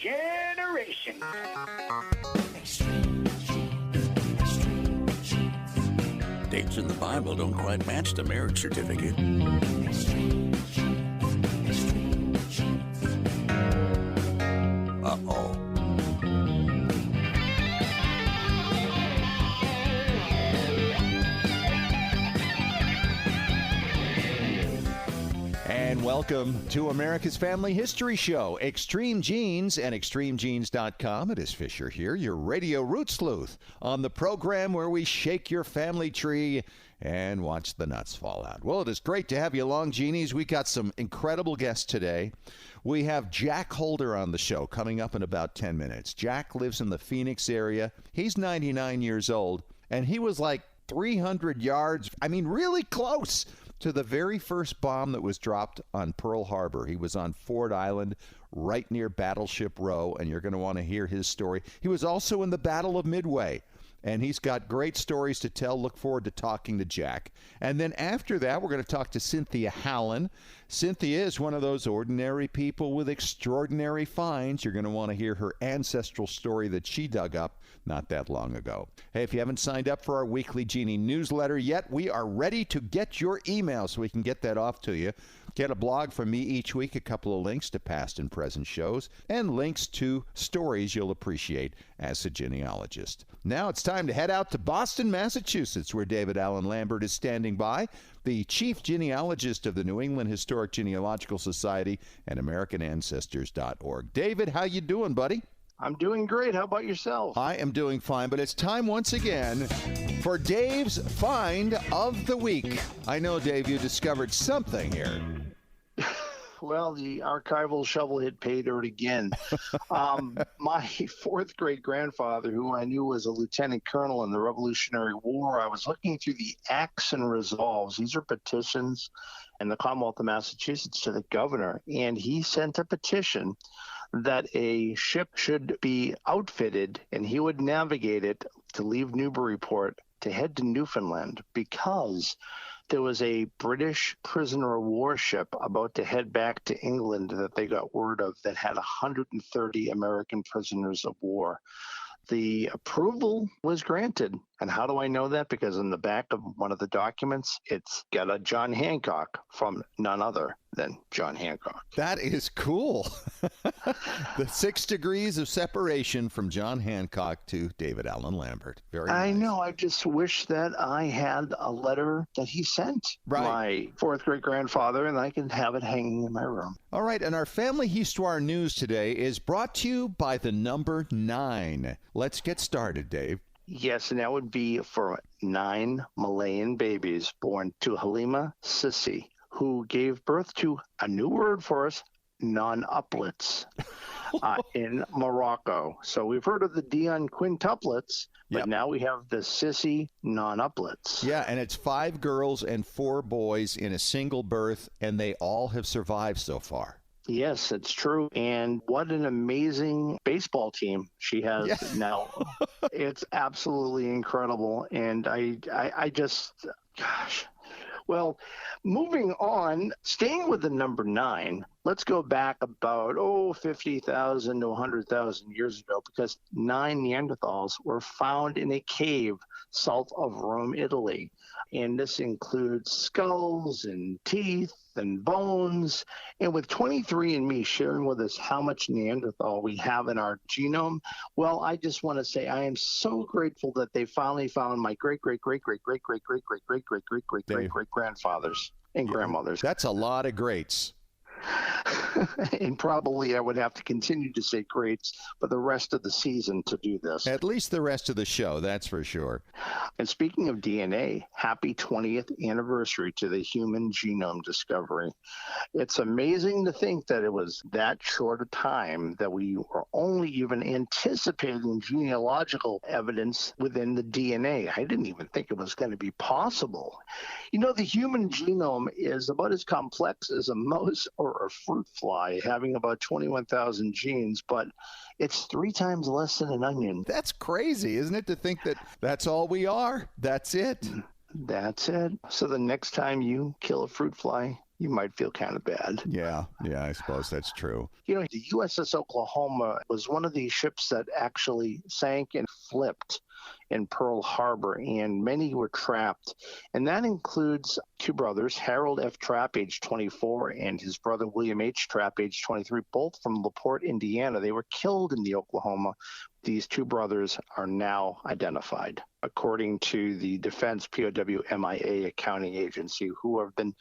generation. Dates in the Bible don't quite match the marriage certificate. Uh-oh. And welcome to America's Family History Show, Extreme Genes and ExtremeGenes.com. It is Fisher here, your radio root sleuth, on the program where we shake your family tree and watch the nuts fall out. Well, it is great to have you along, Genies. We got some incredible guests today. We have Jack Holder on the show coming up in about 10 minutes. Jack lives in the Phoenix area. He's 99 years old, and he was like 300 yards, really close to the very first bomb that was dropped on Pearl Harbor. He was on Ford Island, right near Battleship Row, and you're going to want to hear his story. He was also in the Battle of Midway, and he's got great stories to tell. Look forward to talking to Jack. And then after that, we're going to talk to Cynthia Hallen. Cynthia is one of those ordinary people with extraordinary finds. You're going to want to hear her ancestral story that she dug up not that long ago. Hey, if you haven't signed up for our weekly Genie newsletter yet, we are ready to get your email so we can get that off to you. Get a blog from me each week, a couple of links to past and present shows, and links to stories you'll appreciate as a genealogist. Now it's time to head out to Boston, Massachusetts, where David Allen Lambert is standing by, the chief genealogist of the New England Historic Genealogical Society and AmericanAncestors.org. David, how you doing, buddy? I'm doing great. How about yourself? I am doing fine, but it's time once again for Dave's Find of the Week. I know, Dave, you discovered something here. Well, the archival shovel hit pay dirt again. My fourth great grandfather, who I knew was a lieutenant colonel in the Revolutionary War, I was looking through the acts and resolves. These are petitions in the Commonwealth of Massachusetts to the governor, and he sent a petition that a ship should be outfitted and he would navigate it to leave Newburyport to head to Newfoundland because there was a British prisoner of war ship about to head back to England that they got word of that had 130 American prisoners of war. The approval was granted. And how do I know that? Because in the back of one of the documents, it's got a John Hancock from none other than John Hancock. That is cool. The 6 degrees of separation from John Hancock to David Allen Lambert. Very nice. I know. I just wish that I had a letter that he sent my fourth great grandfather, and I could have it hanging in my room. All right. And our Family Histoire news today is brought to you by the number 9. Let's get started, Dave. Yes, and that would be for 9 Malayan babies born to Halima Sissi, who gave birth to a new word for us, non-uplets, in Morocco. So we've heard of the Dion quintuplets, but now we have the Sissi non-uplets. Yeah, and it's 5 girls and 4 boys in a single birth, and they all have survived so far. Yes, it's true. And what an amazing baseball team she has now. It's absolutely incredible. And I just, gosh. Well, moving on, staying with the number 9, let's go back about, 50,000 to 100,000 years ago, because 9 Neanderthals were found in a cave south of Rome, Italy. And this includes skulls and teeth and bones. And with 23andMe sharing with us how much Neanderthal we have in our genome, well, I just want to say I am so grateful that they finally found my great-great-great-great-great-great-great-great-great-great-great-grandfathers and grandmothers. That's a lot of greats. And probably I would have to continue to say greats for the rest of the season to do this. At least the rest of the show, that's for sure. And speaking of DNA, happy 20th anniversary to the human genome discovery. It's amazing to think that it was that short a time that we were only even anticipating genealogical evidence within the DNA. I didn't even think it was going to be possible. You know, the human genome is about as complex as a mouse or a fruit fly, having about 21,000 genes, but it's 3 times less than an onion. That's crazy, isn't it, to think that that's all we are? That's it. That's it. So the next time you kill a fruit fly, you might feel kind of bad. Yeah, I suppose that's true. You know, the USS Oklahoma was one of these ships that actually sank and flipped in Pearl Harbor, and many were trapped. And that includes two brothers, Harold F. Trapp, age 24, and his brother William H. Trapp, age 23, both from LaPorte, Indiana. They were killed in the Oklahoma. These two brothers are now identified, according to the Defense POW MIA accounting agency, who have been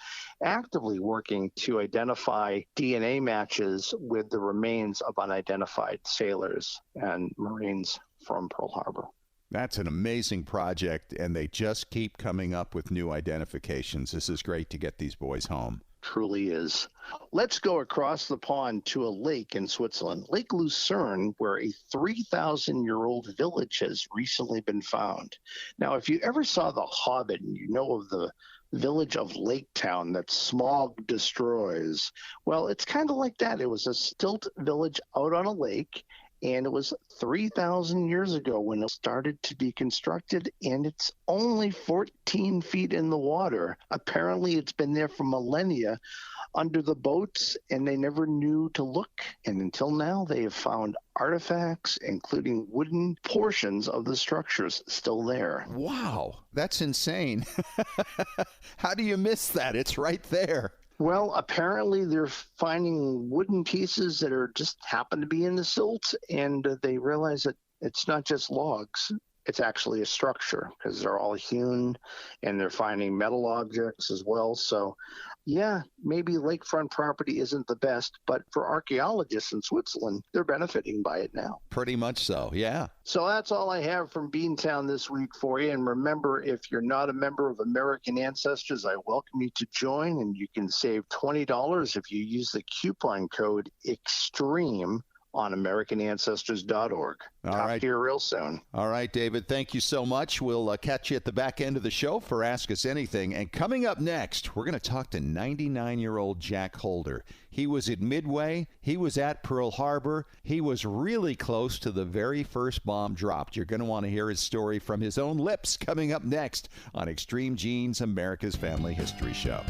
actively working to identify DNA matches with the remains of unidentified sailors and Marines from Pearl Harbor. That's an amazing project, and they just keep coming up with new identifications. This is great to get these boys home. Truly is. Let's go across the pond to a lake in Switzerland, Lake Lucerne, where a 3,000-year-old village has recently been found. Now, if you ever saw The Hobbit and you know of the village of Lake Town that smog destroys, well, it's kind of like that. It was a stilt village out on a lake, and it was 3,000 years ago when it started to be constructed, and it's only 14 feet in the water. Apparently, it's been there for millennia under the boats, and they never knew to look. And until now, they have found artifacts, including wooden portions of the structures still there. Wow, that's insane. How do you miss that? It's right there. Well, apparently they're finding wooden pieces that are just happen to be in the silt, and they realize that it's not just logs. It's actually a structure because they're all hewn, and they're finding metal objects as well. So, yeah, maybe lakefront property isn't the best, but for archaeologists in Switzerland, they're benefiting by it now. Pretty much so, yeah. So that's all I have from Beantown this week for you. And remember, if you're not a member of American Ancestors, I welcome you to join, and you can save $20 if you use the coupon code EXTREME on AmericanAncestors.org. Talk to you real soon. All right, David, thank you so much. We'll catch you at the back end of the show for Ask Us Anything. And coming up next, we're going to talk to 99-year-old Jack Holder. He was at Midway. He was at Pearl Harbor. He was really close to the very first bomb dropped. You're going to want to hear his story from his own lips coming up next on Extreme Genes, America's Family History Show.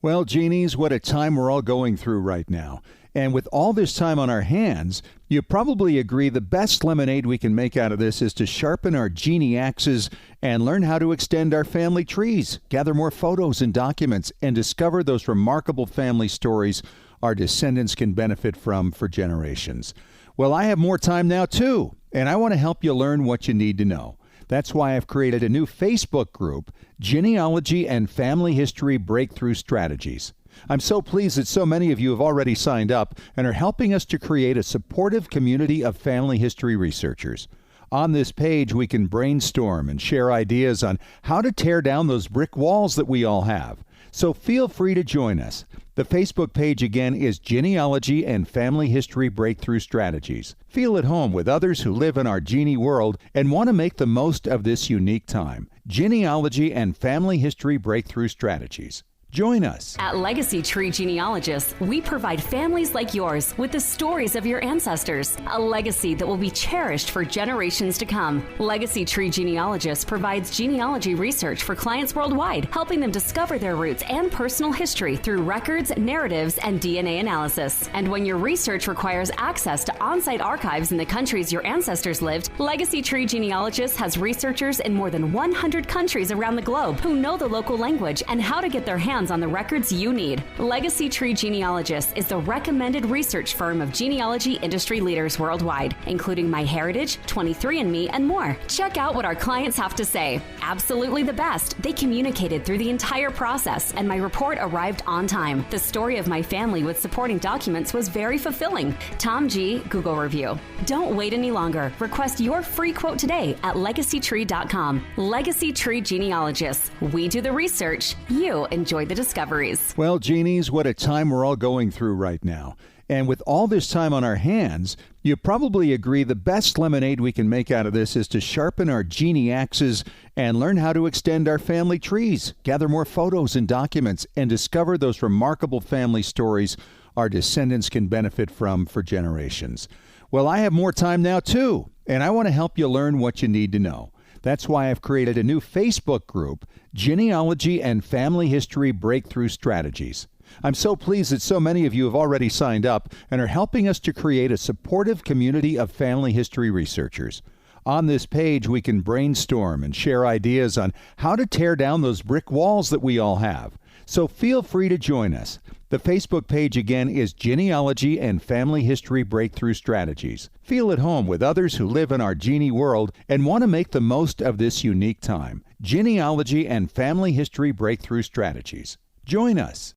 Well, genies, what a time we're all going through right now. And with all this time on our hands, you probably agree the best lemonade we can make out of this is to sharpen our genie axes and learn how to extend our family trees, gather more photos and documents, and discover those remarkable family stories our descendants can benefit from for generations. Well, I have more time now, too, and I want to help you learn what you need to know. That's why I've created a new Facebook group, Genealogy and Family History Breakthrough Strategies. I'm so pleased that so many of you have already signed up and are helping us to create a supportive community of family history researchers. On this page, we can brainstorm and share ideas on how to tear down those brick walls that we all have. So feel free to join us. The Facebook page again is Genealogy and Family History Breakthrough Strategies. Feel at home with others who live in our genie world and want to make the most of this unique time. Genealogy and Family History Breakthrough Strategies. Join us. At Legacy Tree Genealogists, we provide families like yours with the stories of your ancestors, a legacy that will be cherished for generations to come. Legacy Tree Genealogists provides genealogy research for clients worldwide, helping them discover their roots and personal history through records, narratives, and DNA analysis. And when your research requires access to on-site archives in the countries your ancestors lived, Legacy Tree Genealogists has researchers in more than 100 countries around the globe who know the local language and how to get their hands on the records you need. Legacy Tree Genealogists is the recommended research firm of genealogy industry leaders worldwide, including MyHeritage, 23andMe, and more. Check out what our clients have to say. Absolutely the best. They communicated through the entire process, and my report arrived on time. The story of my family with supporting documents was very fulfilling. Tom G. Google review. Don't wait any longer. Request your free quote today at legacytree.com. Legacy Tree Genealogists. We do the research. You enjoy the discoveries. Well, genies, what a time we're all going through right now. And with all this time on our hands, you probably agree the best lemonade we can make out of this is to sharpen our genie axes and learn how to extend our family trees, gather more photos and documents, and discover those remarkable family stories our descendants can benefit from for generations. Well, I have more time now, too, and I want to help you learn what you need to know. That's why I've created a new Facebook group, Genealogy and Family History Breakthrough Strategies. I'm so pleased that so many of you have already signed up and are helping us to create a supportive community of family history researchers. On this page, we can brainstorm and share ideas on how to tear down those brick walls that we all have. So feel free to join us. The Facebook page again is Genealogy and Family History Breakthrough Strategies. Feel at home with others who live in our genie world and want to make the most of this unique time. Genealogy and Family History Breakthrough Strategies. Join us.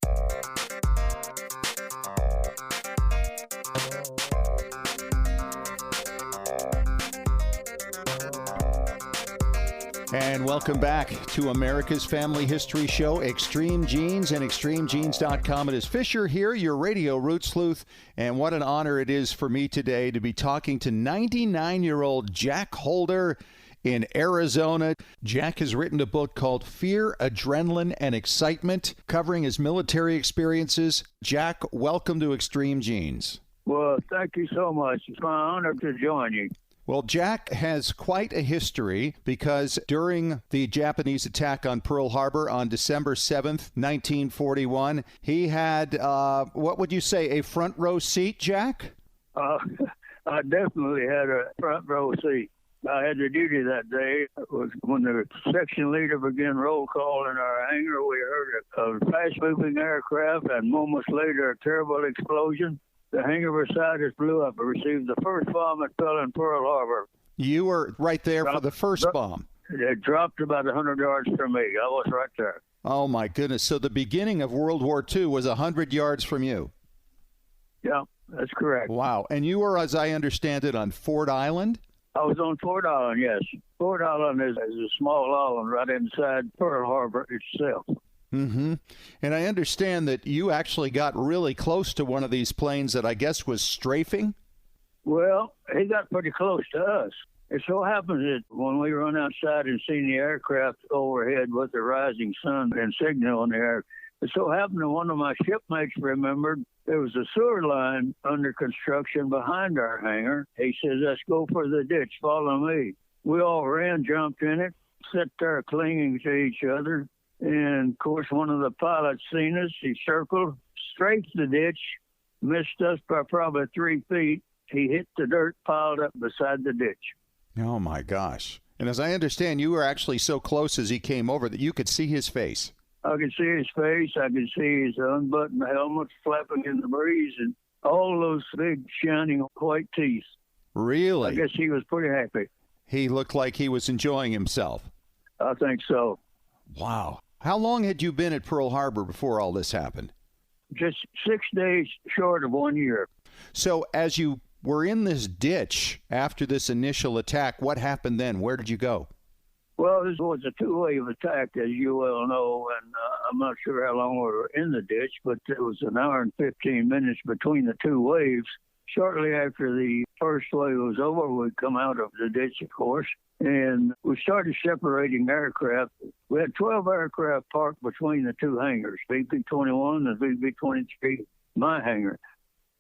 And welcome back to America's Family History Show, Extreme Genes and ExtremeGenes.com. It is Fisher here, your radio root sleuth, and what an honor it is for me today to be talking to 99-year-old Jack Holder in Arizona. Jack has written a book called Fear, Adrenaline, and Excitement, covering his military experiences. Jack, welcome to Extreme Genes. Well, thank you so much. It's my honor to join you. Well, Jack has quite a history because during the Japanese attack on Pearl Harbor on December 7th, 1941, he had, what would you say, a front row seat, Jack? I definitely had a front row seat. I had the duty that day. It was when the section leader began roll call in our hangar. We heard a fast-moving aircraft, and moments later, a terrible explosion. The hangar beside us blew up. It received the first bomb that fell in Pearl Harbor. You were right there for the first bomb. It dropped about 100 yards from me. I was right there. Oh, my goodness. So the beginning of World War II was 100 yards from you. Yeah, that's correct. Wow. And you were, as I understand it, on Ford Island? I was on Ford Island, yes. Ford Island is a small island right inside Pearl Harbor itself. Mm-hmm. And I understand that you actually got really close to one of these planes that I guess was strafing? Well, he got pretty close to us. It so happens that when we run outside and seen the aircraft overhead with the rising sun and signal in the air, it so happened that one of my shipmates remembered there was a sewer line under construction behind our hangar. He says, "Let's go for the ditch. Follow me." We all ran, jumped in it, sat there clinging to each other. And, of course, one of the pilots seen us. He circled, strafed the ditch, missed us by probably 3 feet. He hit the dirt piled up beside the ditch. Oh, my gosh. And as I understand, you were actually so close as he came over that you could see his face. I could see his face. I could see his unbuttoned helmet flapping in the breeze and all those big, shining white teeth. Really? I guess he was pretty happy. He looked like he was enjoying himself. I think so. Wow. How long had you been at Pearl Harbor before all this happened? Just 6 days short of 1 year. So as you were in this ditch after this initial attack, what happened then? Where did you go? Well, this was a two-wave attack, as you well know, and I'm not sure how long we were in the ditch, but it was an hour and 15 minutes between the two waves. Shortly after the first wave was over, we'd come out of the ditch, of course, and we started separating aircraft. We had 12 aircraft parked between the two hangars, VP-21 and VP-23, my hangar.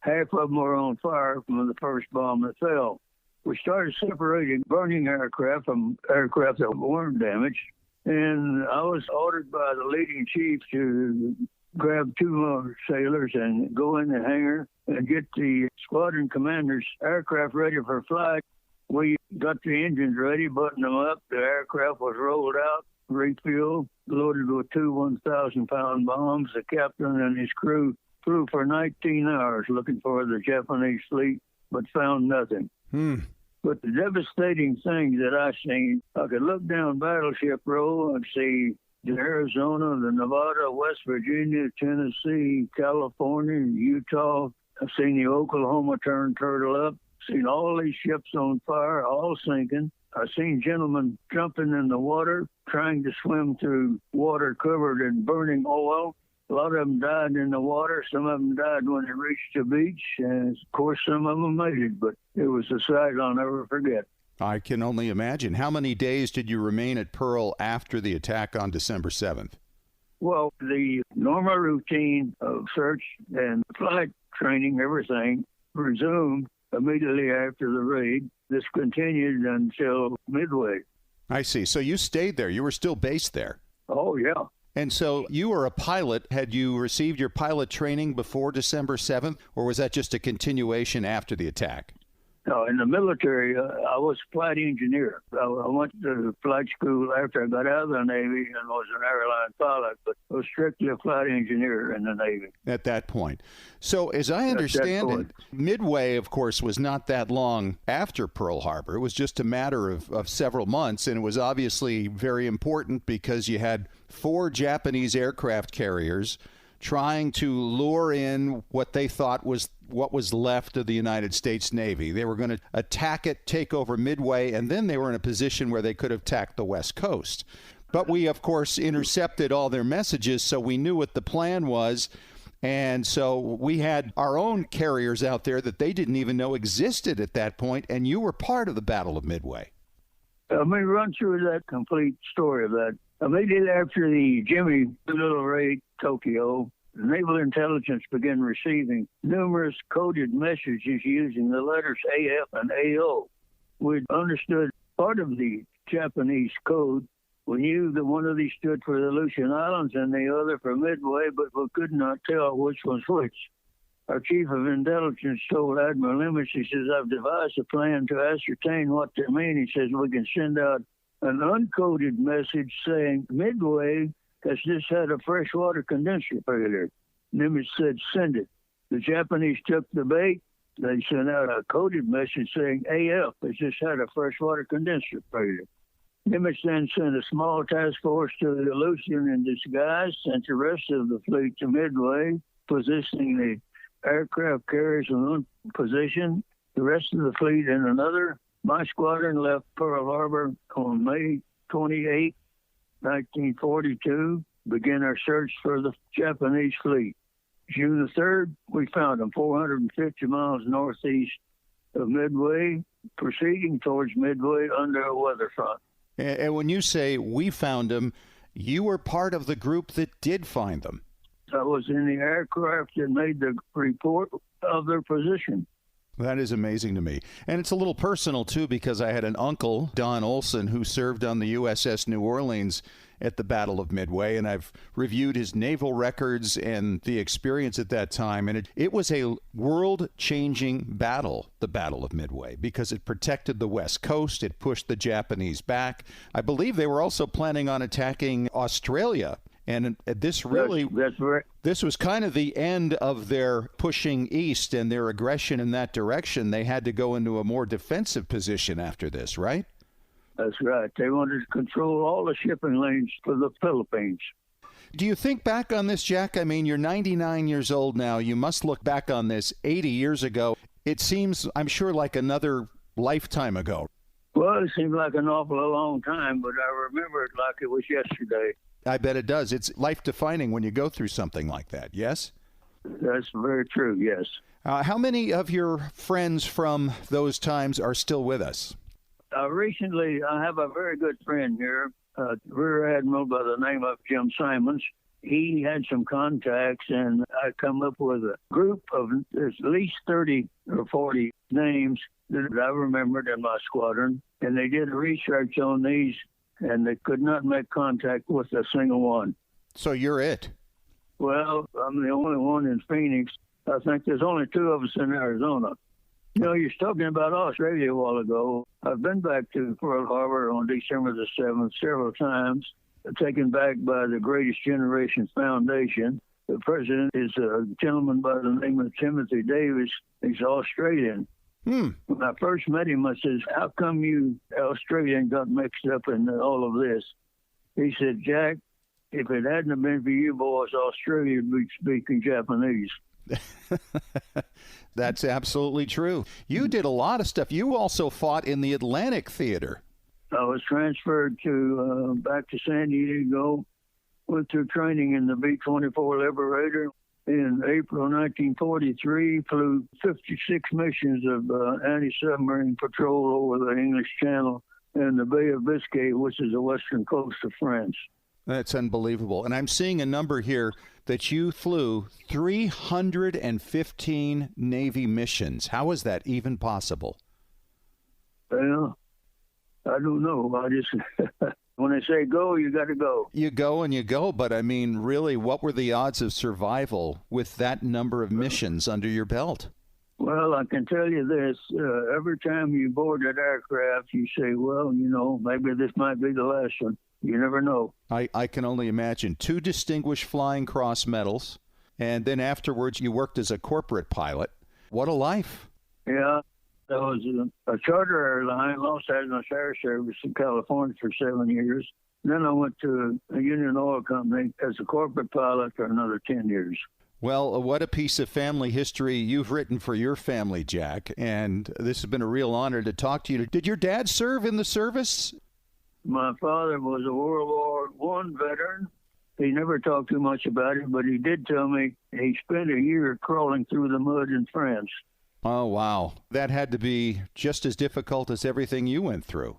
Half of them were on fire from the first bomb that fell. We started separating burning aircraft from aircraft that weren't damaged, and I was ordered by the leading chief to grab 2 more sailors and go in the hangar and get the squadron commander's aircraft ready for flight. We got the engines ready, buttoned them up. The aircraft was rolled out, refueled, loaded with 2 1,000-pound bombs. The captain and his crew flew for 19 hours looking for the Japanese fleet, but found nothing. But the devastating thing that I seen, I could look down Battleship Row and see the Arizona, the Nevada, West Virginia, Tennessee, California, Utah. I've seen the Oklahoma turn turtle up, seen all these ships on fire, all sinking. I've seen gentlemen jumping in the water, trying to swim through water covered in burning oil. A lot of them died in the water. Some of them died when they reached the beach. And, of course, some of them made it. But it was a sight I'll never forget. I can only imagine. How many days did you remain at Pearl after the attack on December 7th? Well, the normal routine of search and flight training, everything, resumed immediately after the raid. This continued until Midway. I see. So you stayed there. You were still based there. Oh, yeah. And so you were a pilot. Had you received your pilot training before December 7th, or was that just a continuation after the attack? No, in the military, I was a flight engineer. I went to flight school after I got out of the Navy and was an airline pilot, but I was strictly a flight engineer in the Navy. At that point. So as I understand it, Midway, of course, was not that long after Pearl Harbor. It was just a matter of several months, and it was obviously very important because you had 4 Japanese aircraft carriers trying to lure in what they thought was what was left of the United States Navy. They were going to attack it, take over Midway, and then they were in a position where they could have attacked the West Coast. But we, of course, intercepted all their messages, so we knew what the plan was. And so we had our own carriers out there that they didn't even know existed at that point, and you were part of the Battle of Midway. Let me run through that complete story of that. Immediately after the Jimmy Doolittle raid Tokyo, Naval Intelligence began receiving numerous coded messages using the letters AF and AO. We understood part of the Japanese code. We knew that one of these stood for the Aleutian Islands and the other for Midway, but we could not tell which was which. Our chief of intelligence told Admiral Nimitz, he says, I've devised a plan to ascertain what they mean. He says, we can send out an uncoded message saying Midway has just had a freshwater condenser failure. Nimitz said, send it. The Japanese took the bait. They sent out a coded message saying AF has just had a freshwater condenser failure. Nimitz then sent a small task force to the Aleutian in disguise, sent the rest of the fleet to Midway, positioning the aircraft carriers in one position, the rest of the fleet in another. My squadron left Pearl Harbor on May 28, 1942, began our search for the Japanese fleet. June the 3rd, we found them 450 miles northeast of Midway, proceeding towards Midway under a weather front. And when you say we found them, you were part of the group that did find them. I was in the aircraft that made the report of their position. That is amazing to me. And it's a little personal, too, because I had an uncle, Don Olson, who served on the USS New Orleans at the Battle of Midway, and I've reviewed his naval records and the experience at that time, and it was a world-changing battle, the Battle of Midway, because it protected the West Coast, it pushed the Japanese back. I believe they were also planning on attacking Australia, and this really, that's right. This was kind of the end of their pushing east and their aggression in that direction. They had to go into a more defensive position after this, right? That's right. They wanted to control all the shipping lanes for the Philippines. Do you think back on this, Jack? I mean, you're 99 years old now. You must look back on this 80 years ago. It seems, I'm sure, like another lifetime ago. Well, it seemed like an awful long time, but I remember it like it was yesterday. I bet it does. It's life-defining when you go through something like that, yes? That's very true, yes. How many of your friends from those times are still with us? Recently, I have a very good friend here, a Rear Admiral by the name of Jim Simons. He had some contacts, and I come up with a group of at least 30 or 40 names that I remembered in my squadron, and they did research on these, and they could not make contact with a single one. So you're it? Well, I'm the only one in Phoenix. I think there's only 2 of us in Arizona. You know, you're talking about Australia a while ago. I've been back to Pearl Harbor on December the 7th several times, taken back by the Greatest Generation Foundation. The president is a gentleman by the name of Timothy Davis. He's Australian. When I first met him, I says, how come you Australian got mixed up in all of this? He said, Jack, if it hadn't have been for you boys, Australia would be speaking Japanese. That's absolutely true. You did a lot of stuff. You also fought in the Atlantic Theater. I was transferred to back to San Diego, went through training in the B-24 Liberator. In April 1943, flew 56 missions of anti-submarine patrol over the English Channel and the Bay of Biscay, which is the western coast of France. That's unbelievable. And I'm seeing a number here that you flew 315 Navy missions. How is that even possible? Well, I don't know. I just, when they say go, you got to go. You go and you go. But I mean, really, what were the odds of survival with that number of missions under your belt? Well, I can tell you this. Every time you board that aircraft, you say, well, maybe this might be the last one. You never know. I can only imagine. 2 distinguished Flying Cross medals, and then afterwards you worked as a corporate pilot. What a life. Yeah, that was a charter airline, Los Angeles Air Service in California for 7 years. Then I went to a Union Oil Company as a corporate pilot for another 10 years. Well, what a piece of family history you've written for your family, Jack, and this has been a real honor to talk to you. Did your dad serve in the service? My father was a World War I veteran. He never talked too much about it, but he did tell me he spent a year crawling through the mud in France. Oh, wow. That had to be just as difficult as everything you went through.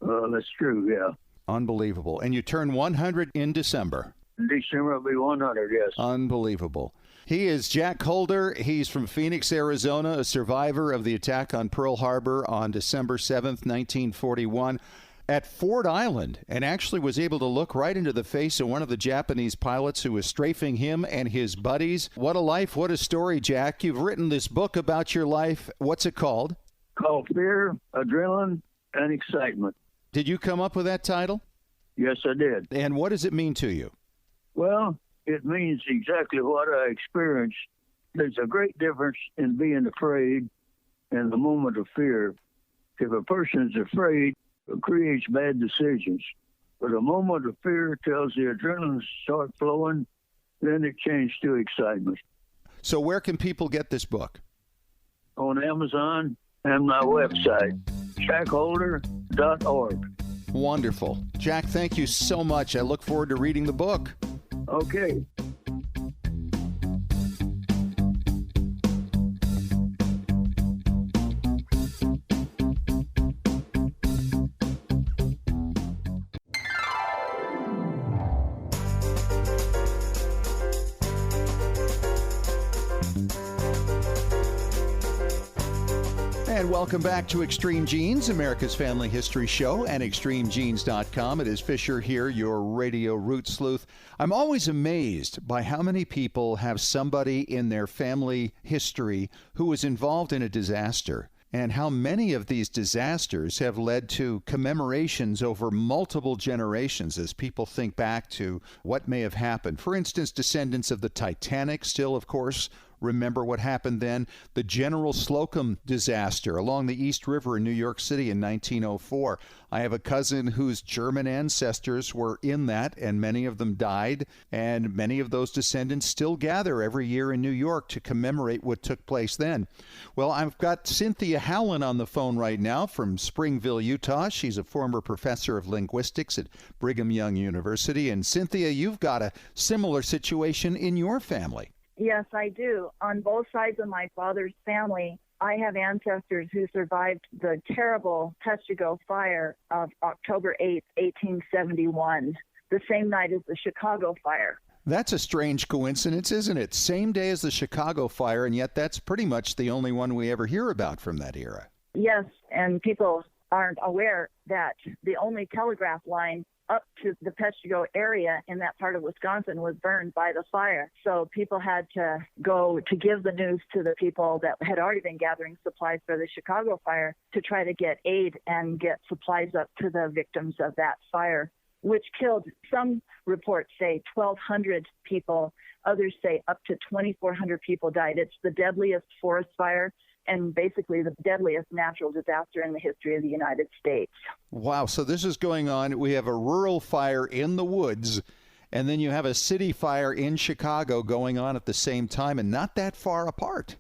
That's true, yeah. Unbelievable. And you turn 100 in December. In December, I'll be 100, yes. Unbelievable. He is Jack Holder. He's from Phoenix, Arizona, a survivor of the attack on Pearl Harbor on December 7th, 1941. At Ford Island, and actually was able to look right into the face of one of the Japanese pilots who was strafing him and his buddies. What a life, what a story, Jack. You've written this book about your life. What's it called? Called Fear, Adrenaline, and Excitement. Did you come up with that title? Yes, I did. And what does it mean to you? Well, it means exactly what I experienced. There's a great difference in being afraid and the moment of fear. If a person's afraid, it creates bad decisions. But a moment of fear tells the adrenaline to start flowing, then it changes to excitement. So where can people get this book? On Amazon and my website, jackholder.org. Wonderful. Jack, thank you so much. I look forward to reading the book. Okay. And welcome back to Extreme Genes, America's Family History Show, and ExtremeGenes.com. It is Fisher here, your radio root sleuth. I'm always amazed by how many people have somebody in their family history who was involved in a disaster, and how many of these disasters have led to commemorations over multiple generations as people think back to what may have happened. For instance, descendants of the Titanic still, of course, remember what happened then. The General Slocum disaster along the East River in New York City in 1904. I have a cousin whose German ancestors were in that, and many of them died, and many of those descendants still gather every year in New York to commemorate what took place then. Well, I've got Cynthia Howland on the phone right now from Springville, Utah. She's a former professor of linguistics at Brigham Young University. And Cynthia, you've got a similar situation in your family. Yes, I do. On both sides of my father's family, I have ancestors who survived the terrible Peshtigo fire of October 8th, 1871, the same night as the Chicago fire. That's a strange coincidence, isn't it? Same day as the Chicago fire, and yet that's pretty much the only one we ever hear about from that era. Yes, and people aren't aware that the only telegraph line up to the Peshtigo area in that part of Wisconsin was burned by the fire. So people had to go to give the news to the people that had already been gathering supplies for the Chicago fire to try to get aid and get supplies up to the victims of that fire, which killed, some reports say 1,200 people, others say up to 2,400 people died. It's the deadliest forest fire and basically the deadliest natural disaster in the history of the United States. Wow, so this is going on. We have a rural fire in the woods, and then you have a city fire in Chicago going on at the same time and not that far apart.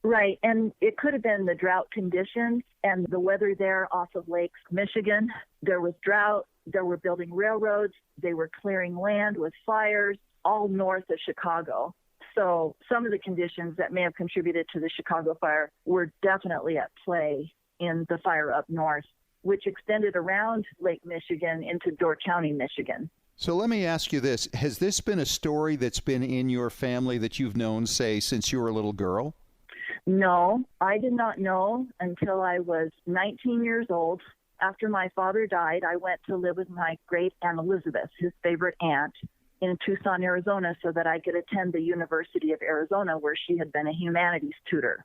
Right, and it could have been the drought conditions and the weather there off of Lake Michigan. There was drought, they were building railroads, they were clearing land with fires, all north of Chicago. So some of the conditions that may have contributed to the Chicago fire were definitely at play in the fire up north, which extended around Lake Michigan into Door County, Michigan. So let me ask you this. Has this been a story that's been in your family that you've known, say, since you were a little girl? No, I did not know until I was 19 years old. After my father died, I went to live with my great Aunt Elizabeth, his favorite aunt, in Tucson, Arizona, so that I could attend the University of Arizona, where she had been a humanities tutor.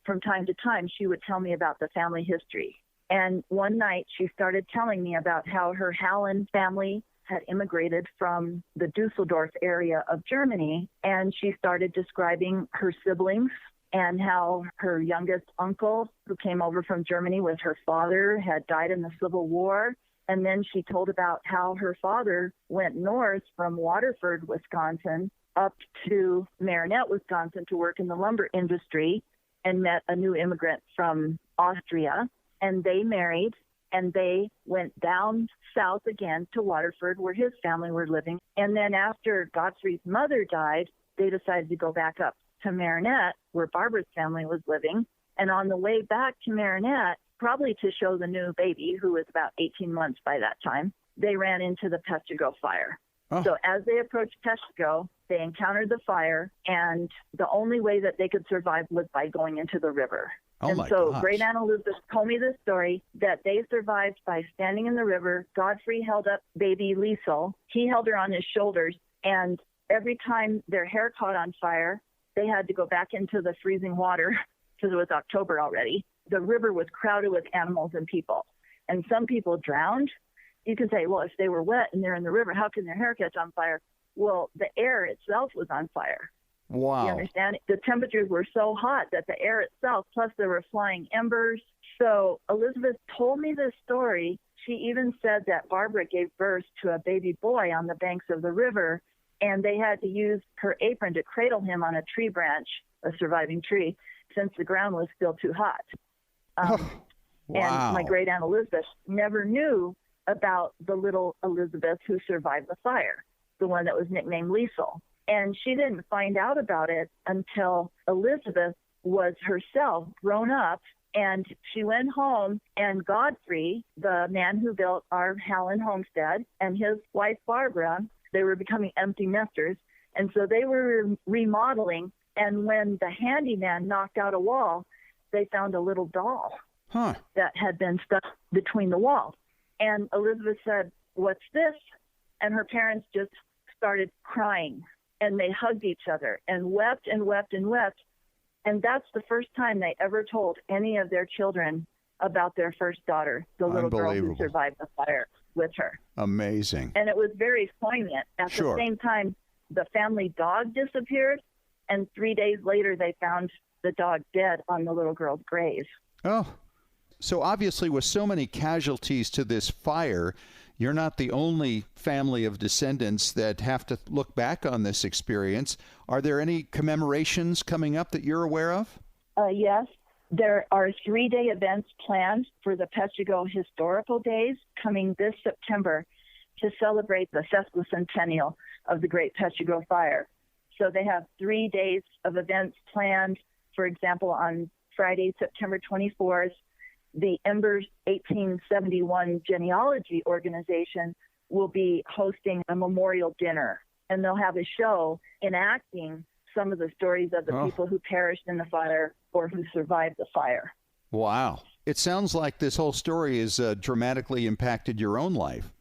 From time to time, she would tell me about the family history. And one night, she started telling me about how her Hallen family had immigrated from the Dusseldorf area of Germany, and she started describing her siblings and how her youngest uncle, who came over from Germany with her father, had died in the Civil War. And then she told about how her father went north from Waterford, Wisconsin, up to Marinette, Wisconsin, to work in the lumber industry and met a new immigrant from Austria. And they married, and they went down south again to Waterford, where his family were living. And then after Godfrey's mother died, they decided to go back up to Marinette, where Barbara's family was living. And on the way back to Marinette, probably to show the new baby, who was about 18 months by that time, they ran into the Peshtigo fire. Oh. So as they approached Peshtigo, they encountered the fire, and the only way that they could survive was by going into the river. Oh, and my so gosh. Great Aunt Elizabeth told me this story, that they survived by standing in the river. Godfrey held up baby Liesel. He held her on his shoulders, and every time their hair caught on fire, they had to go back into the freezing water because it was October already. The river was crowded with animals and people, and some people drowned. You can say, well, if they were wet and they're in the river, how can their hair catch on fire? Well, the air itself was on fire. Wow. You understand? The temperatures were so hot that the air itself, plus there were flying embers. So Elizabeth told me this story. She even said that Barbara gave birth to a baby boy on the banks of the river, and they had to use her apron to cradle him on a tree branch, a surviving tree, since the ground was still too hot. Wow. And my great Aunt Elizabeth never knew about the little Elizabeth who survived the fire, the one that was nicknamed Liesel. And she didn't find out about it until Elizabeth was herself grown up, and she went home, and Godfrey, the man who built our Hallen homestead, and his wife Barbara, they were becoming empty nesters, and so they were remodeling, and when the handyman knocked out a wall, they found a little doll that had been stuck between the walls. And Elizabeth said, "What's this?" And her parents just started crying, and they hugged each other and wept and wept and wept. And that's the first time they ever told any of their children about their first daughter, the little girl who survived the fire with her. Amazing. And it was very poignant. At the same time, the family dog disappeared, and 3 days later they found the dog dead on the little girl's grave. Oh, so obviously with so many casualties to this fire, you're not the only family of descendants that have to look back on this experience. Are there any commemorations coming up that you're aware of? Yes. There are 3-day events planned for the Peshtigo Historical Days coming this September to celebrate the sesquicentennial of the Great Peshtigo Fire. So they have 3 days of events planned. For example, on Friday, September 24th, the Embers 1871 Genealogy Organization will be hosting a memorial dinner, and they'll have a show enacting some of the stories of the people who perished in the fire or who survived the fire. Wow. It sounds like this whole story has dramatically impacted your own life.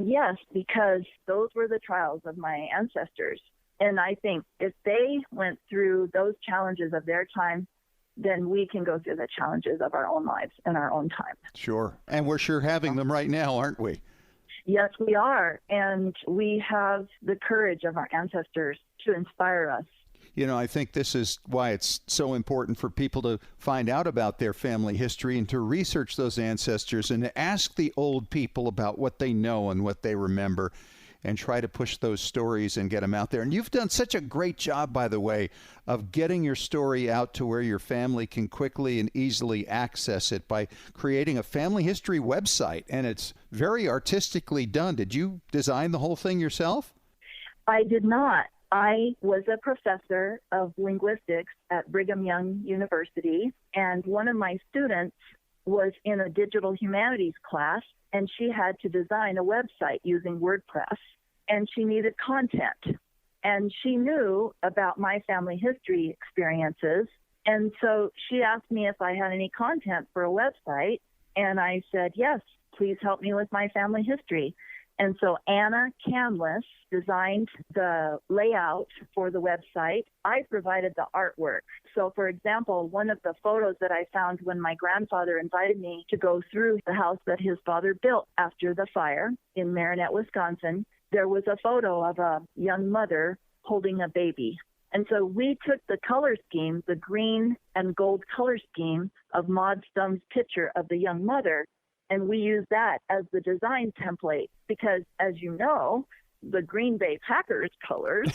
Yes, because those were the trials of my ancestors. And I think if they went through those challenges of their time, then we can go through the challenges of our own lives in our own time. Sure. And we're sure having them right now, aren't we? Yes, we are. And we have the courage of our ancestors to inspire us. You know, I think this is why it's so important for people to find out about their family history and to research those ancestors and to ask the old people about what they know and what they remember and try to push those stories and get them out there. And you've done such a great job, by the way, of getting your story out to where your family can quickly and easily access it by creating a family history website. And it's very artistically done. Did you design the whole thing yourself? I did not. I was a professor of linguistics at Brigham Young University, and one of my students was in a digital humanities class, and she had to design a website using WordPress, and she needed content. And she knew about my family history experiences, and so she asked me if I had any content for a website, and I said, yes, please help me with my family history. And so Anna Canlis designed the layout for the website. I provided the artwork. So, for example, one of the photos that I found when my grandfather invited me to go through the house that his father built after the fire in Marinette, Wisconsin, there was a photo of a young mother holding a baby. And so we took the color scheme, the green and gold color scheme of Maud Stumm's picture of the young mother, and we used that as the design template because, as you know, the Green Bay Packers colors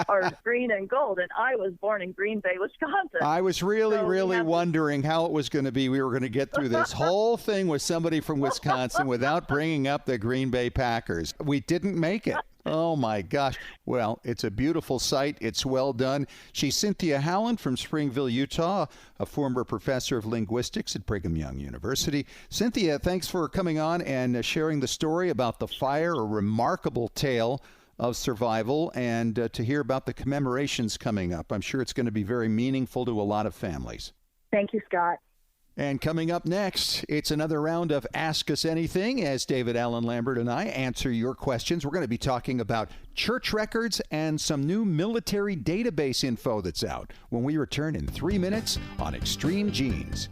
are green and gold, and I was born in Green Bay, Wisconsin. I was really wondering how it was going to be. We were going to get through this whole thing with somebody from Wisconsin without bringing up the Green Bay Packers. We didn't make it. Oh, my gosh. Well, it's a beautiful site. It's well done. She's Cynthia Howland from Springville, Utah, a former professor of linguistics at Brigham Young University. Cynthia, thanks for coming on and sharing the story about the fire, a remarkable tale of survival, and to hear about the commemorations coming up. I'm sure it's going to be very meaningful to a lot of families. Thank you, Scott. And coming up next, it's another round of Ask Us Anything as David Allen Lambert and I answer your questions. We're going to be talking about church records and some new military database info that's out when we return in 3 minutes on Extreme Genes.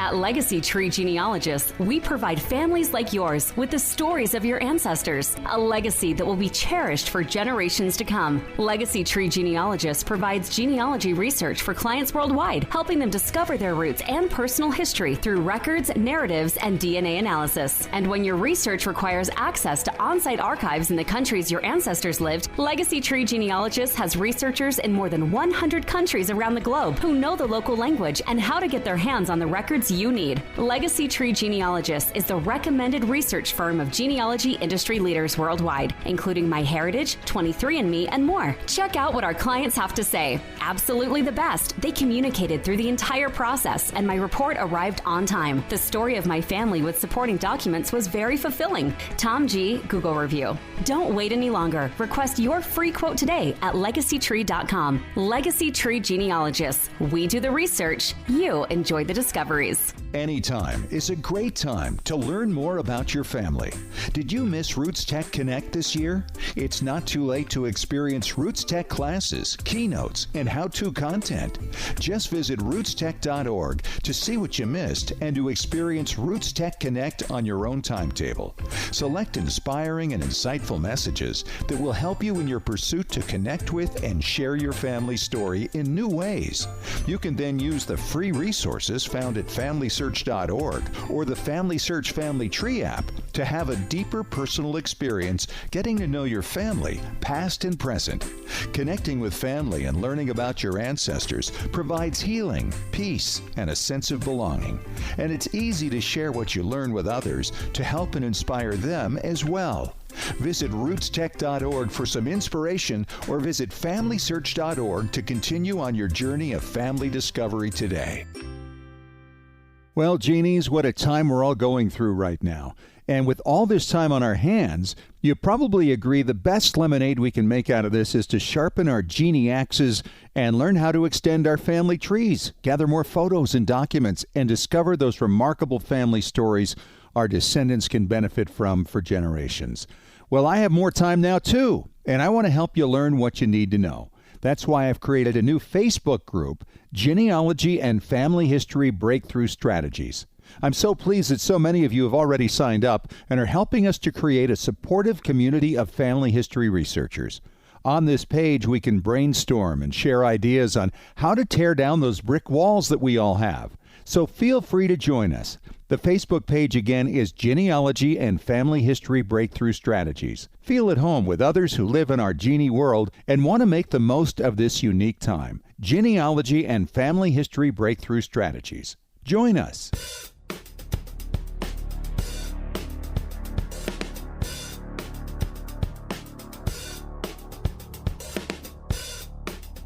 At Legacy Tree Genealogists, we provide families like yours with the stories of your ancestors, a legacy that will be cherished for generations to come. Legacy Tree Genealogists provides genealogy research for clients worldwide, helping them discover their roots and personal history through records, narratives, and DNA analysis. And when your research requires access to on-site archives in the countries your ancestors lived, Legacy Tree Genealogists has researchers in more than 100 countries around the globe who know the local language and how to get their hands on the records you need. Legacy Tree Genealogists is the recommended research firm of genealogy industry leaders worldwide, including MyHeritage, 23andMe, and more. Check out what our clients have to say. Absolutely the best. They communicated through the entire process, and my report arrived on time. The story of my family with supporting documents was very fulfilling. Tom G. Google review. Don't wait any longer. Request your free quote today at legacytree.com. Legacy Tree Genealogists. We do the research. You enjoy the discoveries. Anytime is a great time to learn more about your family. Did you miss Roots Tech Connect this year? It's not too late to experience Roots Tech classes, keynotes, and how-to content. Just visit rootstech.org to see what you missed and to experience Roots Tech Connect on your own timetable. Select inspiring and insightful messages that will help you in your pursuit to connect with and share your family story in new ways. You can then use the free resources found at FamilySearch.org or the Family Search Family Tree app to have a deeper personal experience getting to know your family, past and present. Connecting with family and learning about your ancestors provides healing, peace, and a sense of belonging. And it's easy to share what you learn with others to help and inspire them as well. Visit rootstech.org for some inspiration or visit FamilySearch.org to continue on your journey of family discovery today. Well, genies, what a time we're all going through right now. And with all this time on our hands, you probably agree the best lemonade we can make out of this is to sharpen our genie axes and learn how to extend our family trees, gather more photos and documents, and discover those remarkable family stories our descendants can benefit from for generations. Well, I have more time now, too, and I want to help you learn what you need to know. That's why I've created a new Facebook group, Genealogy and Family History Breakthrough Strategies. I'm so pleased that so many of you have already signed up and are helping us to create a supportive community of family history researchers. On this page, we can brainstorm and share ideas on how to tear down those brick walls that we all have. So feel free to join us. The Facebook page again is Genealogy and Family History Breakthrough Strategies. Feel at home with others who live in our genie world and want to make the most of this unique time. Genealogy and Family History Breakthrough Strategies. Join us.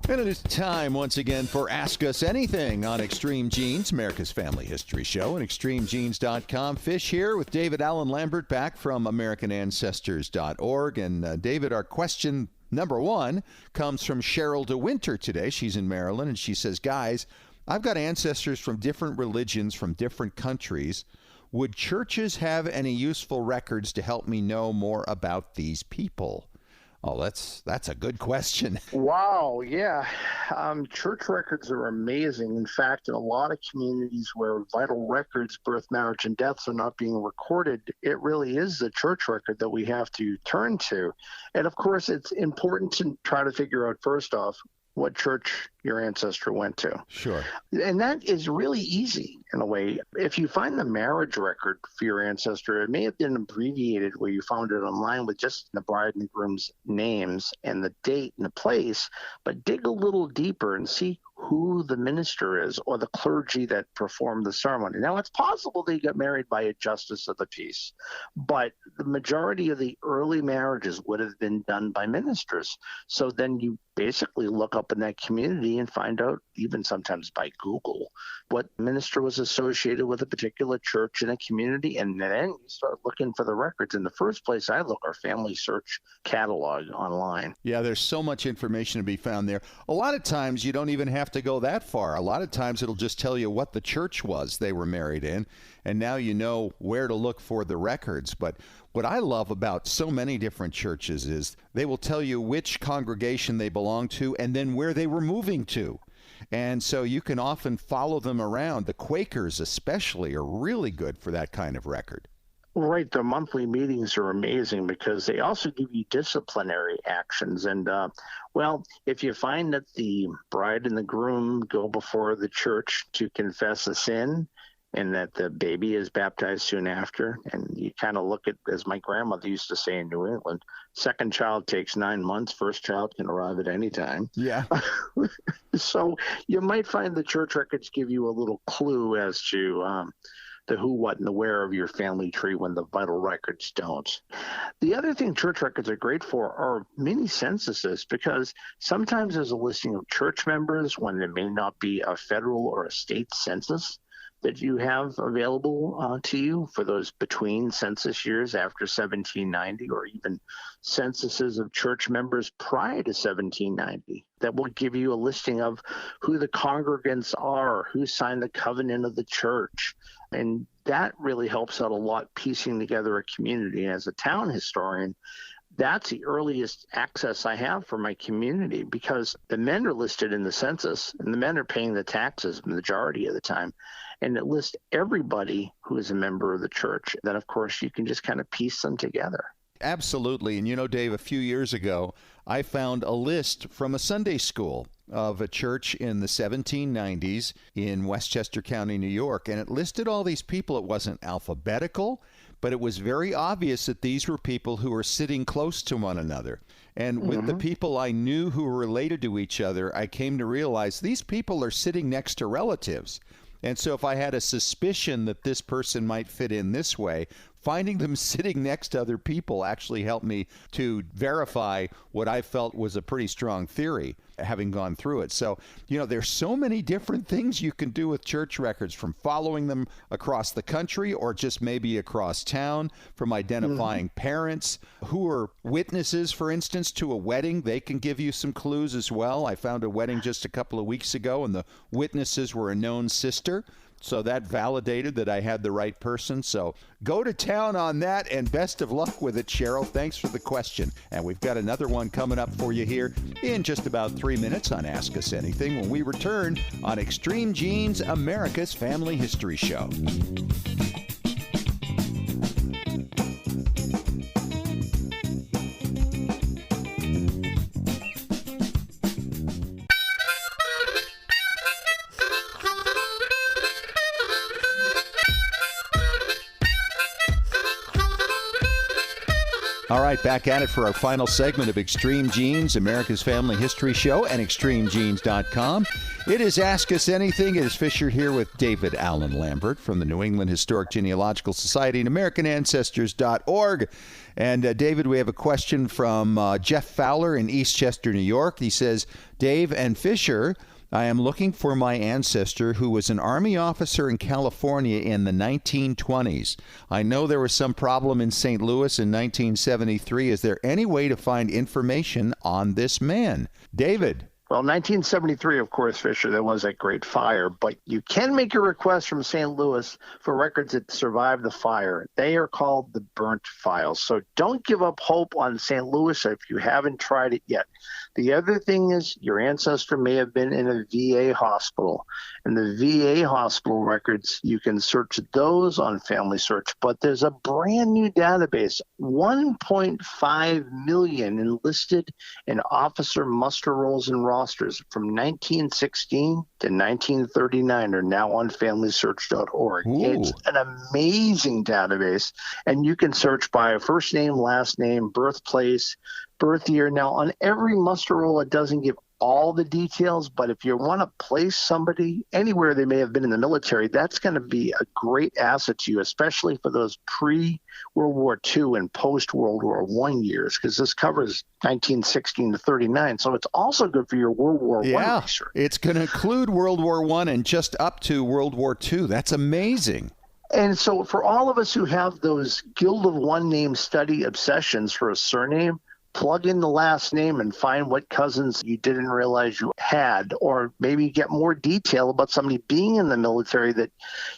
And it is time once again for Ask Us Anything on Extreme Genes, America's Family History Show, and extremegenes.com. Fish here with David Allen Lambert back from AmericanAncestors.org. And David, our question number one comes from Cheryl DeWinter today. She's in Maryland, and she says, guys, I've got ancestors from different religions from different countries. Would churches have any useful records to help me know more about these people? Oh, that's a good question. Wow, yeah. Church records are amazing. In fact, in a lot of communities where vital records, birth, marriage, and deaths are not being recorded, it really is the church record that we have to turn to. And of course, it's important to try to figure out, first off, what church your ancestor went to. Sure. And that is really easy in a way. If you find the marriage record for your ancestor, it may have been abbreviated where you found it online with just the bride and groom's names and the date and the place, but dig a little deeper and see who the minister is or the clergy that performed the ceremony. Now, it's possible they got married by a justice of the peace, but the majority of the early marriages would have been done by ministers. So then you basically look up in that community and find out, even sometimes by Google, what minister was associated with a particular church in a community, and then you start looking for the records. In the first place, I look our family search catalog online. Yeah, there's so much information to be found there. A lot of times you don't even have to go that far. A lot of times it'll just tell you what the church was they were married in, and now you know where to look for the records. But what I love about so many different churches is they will tell you which congregation they belong to and then where they were moving to. And so you can often follow them around. The Quakers especially are really good for that kind of record. Right. The monthly meetings are amazing because they also give you disciplinary actions. And, well, if you find that the bride and the groom go before the church to confess a sin, and that the baby is baptized soon after, and you kind of look at, as my grandmother used to say in New England, second child takes 9 months, first child can arrive at any time. Yeah. So you might find the church records give you a little clue as to the who, what, and the where of your family tree when the vital records don't. The other thing church records are great for are mini censuses, because sometimes there's a listing of church members when there may not be a federal or a state census that you have available to you for those between census years after 1790, or even censuses of church members prior to 1790 that will give you a listing of who the congregants are, who signed the covenant of the church. And that really helps out a lot piecing together a community. As a town historian, that's the earliest access I have for my community, because the men are listed in the census and the men are paying the taxes the majority of the time. And it lists everybody who is a member of the church. Then, of course, you can just kind of piece them together. Absolutely. And you know, Dave, a few years ago, I found a list from a Sunday school of a church in the 1790s in Westchester County, New York. And it listed all these people. It wasn't alphabetical, but it was very obvious that these were people who were sitting close to one another. And with the people I knew who were related to each other, I came to realize these people are sitting next to relatives. And so if I had a suspicion that this person might fit in this way, finding them sitting next to other people actually helped me to verify what I felt was a pretty strong theory, having gone through it. So, you know, there's so many different things you can do with church records, from following them across the country or just maybe across town, from identifying parents who are witnesses, for instance, to a wedding. They can give you some clues as well. I found a wedding just a couple of weeks ago, and the witnesses were a known sister. So that validated that I had the right person. So go to town on that, and best of luck with it, Cheryl. Thanks for the question. And we've got another one coming up for you here in just about 3 minutes on Ask Us Anything when we return on Extreme Genes, America's Family History Show. All right, back at it for our final segment of Extreme Genes, America's Family History Show, and ExtremeGenes.com. It is Ask Us Anything. It is Fisher here with David Allen Lambert from the New England Historic Genealogical Society and AmericanAncestors.org. And David, we have a question from Jeff Fowler in Eastchester, New York. He says, Dave and Fisher, I am looking for my ancestor who was an Army officer in California in the 1920s. I know there was some problem in St. Louis in 1973. Is there any way to find information on this man? David. Well, 1973, of course, Fisher, there was that great fire, but you can make a request from St. Louis for records that survived the fire. They are called the burnt files. So don't give up hope on St. Louis if you haven't tried it yet. The other thing is your ancestor may have been in a VA hospital. And the VA hospital records, you can search those on Family Search, but there's a brand new database, 1.5 million enlisted and officer muster rolls and rosters from 1916 to 1939 are now on FamilySearch.org. Ooh. It's an amazing database, and you can search by first name, last name, birthplace, birth year. Now, on every muster roll, it doesn't give all the details, but if you want to place somebody anywhere they may have been in the military, that's going to be a great asset to you, especially for those pre-World War II and post-World War I years, because this covers 1916 to 39. So it's also good for your World War I research. It's going to include World War I and just up to World War II. That's amazing. And so for all of us who have those Guild of One Name study obsessions for a surname, plug in the last name and find what cousins you didn't realize you had, or maybe get more detail about somebody being in the military that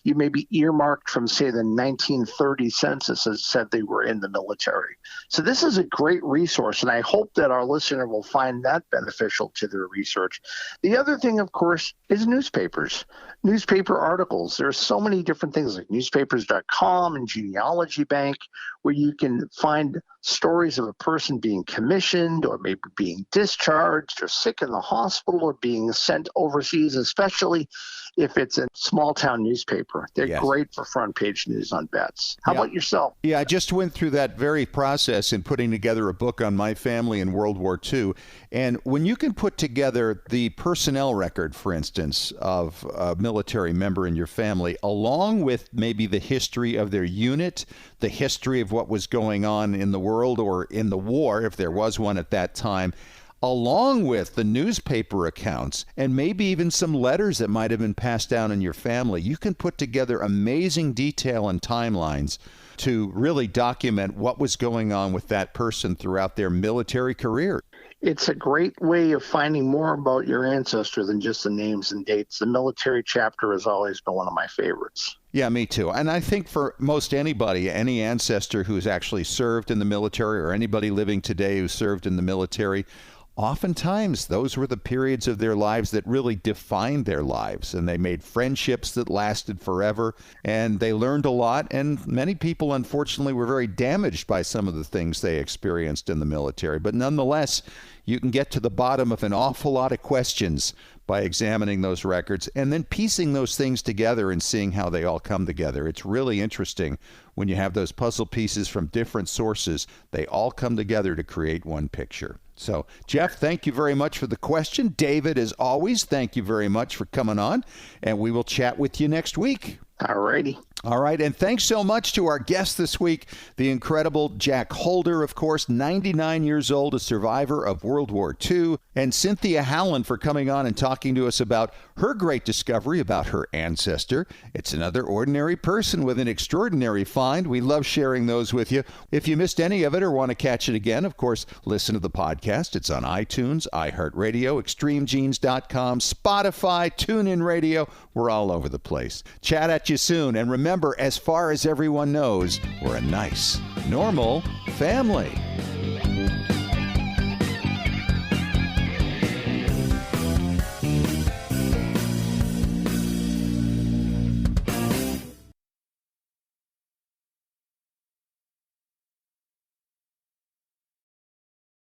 you maybe earmarked from, say, the 1930 census that said they were in the military. So this is a great resource, and I hope that our listener will find that beneficial to their research. The other thing, of course, is newspapers, newspaper articles. There are so many different things like newspapers.com and Genealogy Bank, where you can find stories of a person being commissioned or maybe being discharged or sick in the hospital or being sent overseas, especially if it's a small town newspaper. They're great for front page news on vets. How about yourself? Yeah, I just went through that very process in putting together a book on my family in World War II. And when you can put together the personnel record, for instance, of a military member in your family, along with maybe the history of their unit, the history of what was going on in the world or in the war, if there was one at that time, along with the newspaper accounts and maybe even some letters that might have been passed down in your family, you can put together amazing detail and timelines to really document what was going on with that person throughout their military career. It's a great way of finding more about your ancestor than just the names and dates. The military chapter has always been one of my favorites. Yeah, me too. And I think for most anybody, any ancestor who's actually served in the military or anybody living today who served in the military, oftentimes those were the periods of their lives that really defined their lives, and they made friendships that lasted forever, and they learned a lot, and many people unfortunately were very damaged by some of the things they experienced in the military. But nonetheless, you can get to the bottom of an awful lot of questions by examining those records and then piecing those things together and seeing how they all come together. It's really interesting when you have those puzzle pieces from different sources. They all come together to create one picture. So, Jeff, thank you very much for the question. David, as always, thank you very much for coming on, and we will chat with you next week. All righty. All right, and thanks so much to our guest this week, the incredible Jack Holder, of course, 99 years old, a survivor of World War II, and Cynthia Howland for coming on and talking to us about her great discovery about her ancestor. It's another ordinary person with an extraordinary find. We love sharing those with you. If you missed any of it or want to catch it again, of course, listen to the podcast. It's on iTunes, iHeartRadio, ExtremeGenes.com, Spotify, TuneIn Radio. We're all over the place. Chat at you soon, and remember, as far as everyone knows, we're a nice, normal family.